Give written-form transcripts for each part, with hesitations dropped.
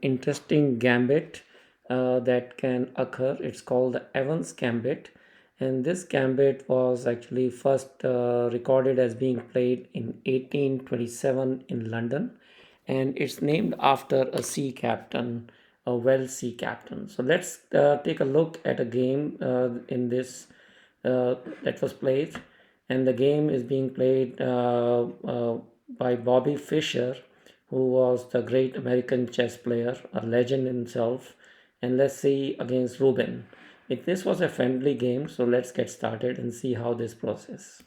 interesting gambit that can occur. It's called the Evans Gambit, and this gambit was actually first recorded as being played in 1827 in London, and it's named after a sea captain, a Welsh sea captain. So let's take a look at a game in this that was played, and the game is being played by Bobby Fischer, who was the great American chess player, a legend himself. And let's see against Ruben. This was a friendly game, so let's get started and see how this process.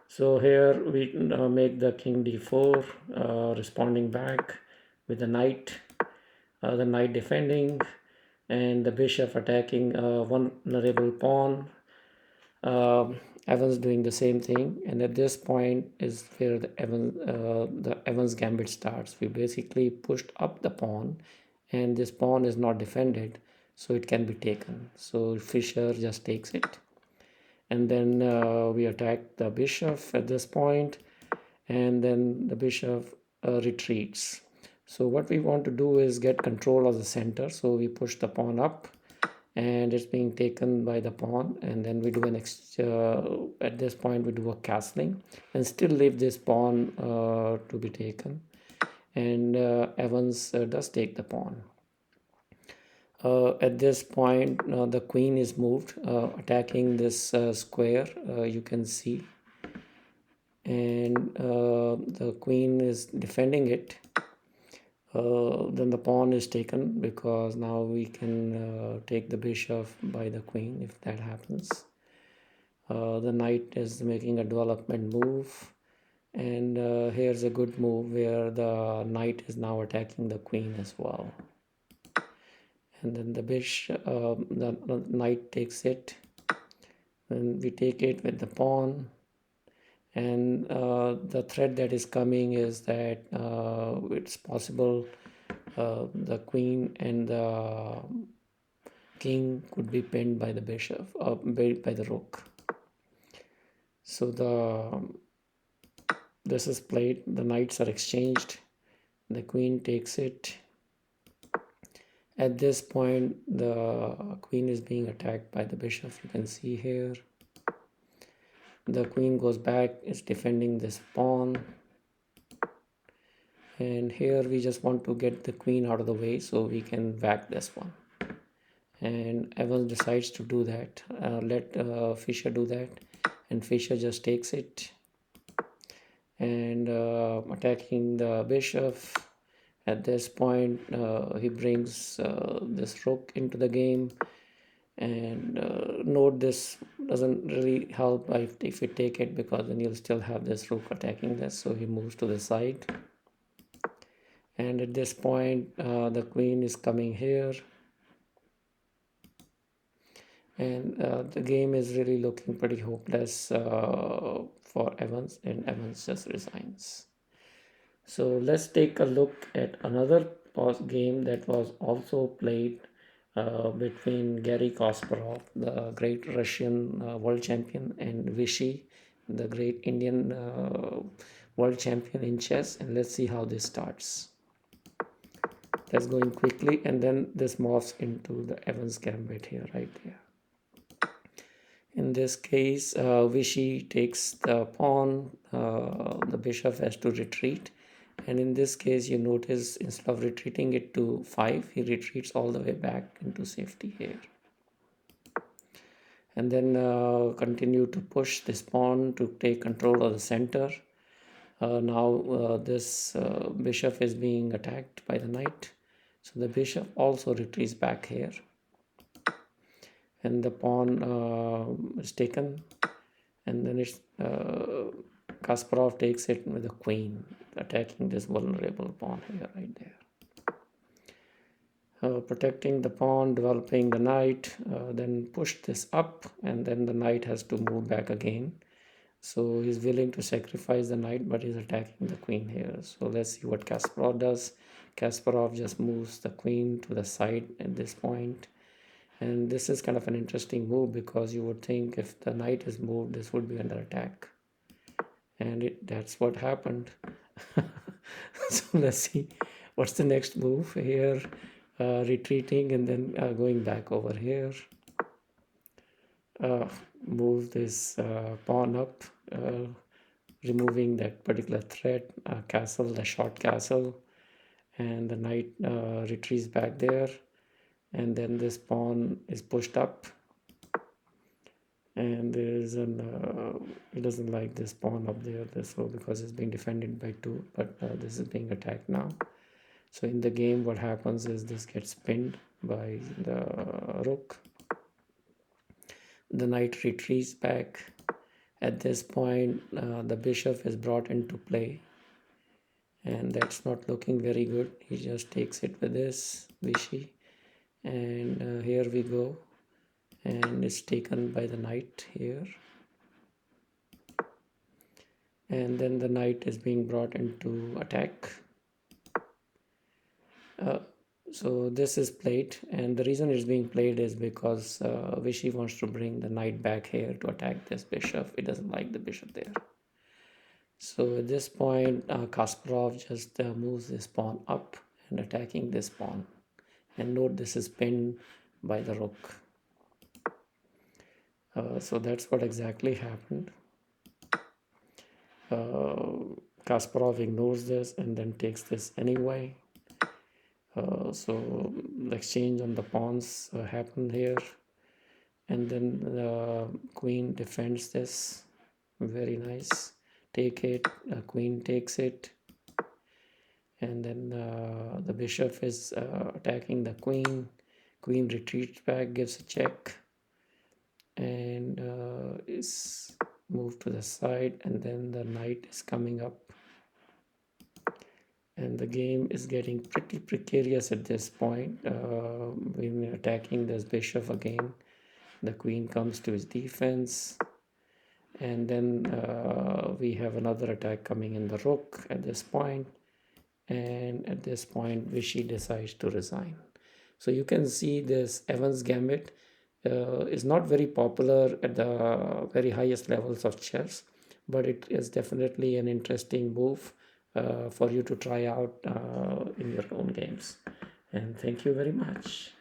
So here we make the king d4, responding back with the knight defending, and the bishop attacking one vulnerable pawn. Evans doing the same thing, and at this point is where the Evans Gambit starts. We basically pushed up the pawn, and this pawn is not defended, so it can be taken. So Fischer just takes it, and then we attack the bishop at this point, and then the bishop retreats. So what we want to do is get control of the center, so we push the pawn up, and it's being taken by the pawn, and then we do at this point we do a castling and still leave this pawn to be taken, and Evans does take the pawn. At this point the queen is moved, attacking this square, you can see, and the queen is defending it. Then the pawn is taken, because now we can take the bishop by the queen if that happens. The knight is making a development move, and here's a good move where the knight is now attacking the queen as well. And then the bishop, the knight takes it, and we take it with the pawn. And the threat that is coming is that it's possible the queen and the king could be pinned by the bishop, by the rook. So this is played, the knights are exchanged, the queen takes it. At this point the queen is being attacked by the bishop, you can see here. The queen goes back, is defending this pawn, and here we just want to get the queen out of the way so we can whack this one. And Evans decides to do that, let Fischer do that, and Fischer just takes it and attacking the bishop. At this point he brings this rook into the game, and note this doesn't really help if you take it, because then you'll still have this rook attacking this, so he moves to the side. And at this point the queen is coming here, and the game is really looking pretty hopeless for Evans, and Evans just resigns. So let's take a look at another game that was also played between Garry Kasparov, the great Russian world champion, and Vishy, the great Indian world champion in chess. And let's see how this starts. That's going quickly, and then this morphs into the Evans Gambit here, right here. In this case, Vishy takes the pawn, the bishop has to retreat. And in this case, you notice instead of retreating it to 5, he retreats all the way back into safety here. And then continue to push this pawn to take control of the center. Now this bishop is being attacked by the knight. So the bishop also retreats back here. And the pawn is taken. And then it's Kasparov takes it with the queen, attacking this vulnerable pawn here, right there. Protecting the pawn, developing the knight, then push this up, and then the knight has to move back again. So he's willing to sacrifice the knight, but he's attacking the queen here. So let's see what Kasparov does. Kasparov just moves the queen to the side at this point. And this is kind of an interesting move, because you would think if the knight is moved, this would be under attack. And that's what happened. So let's see What's the next move here? Retreating and then going back over here. uh, Move this pawn up, uh, removing that particular threat, castle, the short castle, and the knight retreats back there, and then this pawn is pushed up, and there is an he doesn't like this pawn up there, so because it's being defended by two, but this is being attacked now. So in the game what happens is this gets pinned by the rook. The knight retreats back. At this point, the bishop is brought into play, and that's not looking very good. He just takes it with this Vishy, and here we go, and it's taken by the knight here, and then the knight is being brought into attack. So this is played, and the reason it's being played is because Vishy wants to bring the knight back here to attack this bishop. He doesn't like the bishop there. So at this point, Kasparov just moves this pawn up and attacking this pawn. And note this is pinned by the rook. So that's what exactly happened. Kasparov ignores this and then takes this anyway. So the exchange on the pawns happened here, and then the queen defends this. Very nice. Take it, queen takes it, and then the bishop is attacking the queen. Queen retreats back, gives a check, and is moved to the side, and then the knight is coming up, and the game is getting pretty precarious at this point. We're attacking this bishop again. The queen comes to his defense, and then we have another attack coming in the rook at this point, and at this point Vishy decides to resign. So you can see this Evans Gambit is not very popular at the very highest levels of chess, but it is definitely an interesting move for you to try out in your own games. And thank you very much.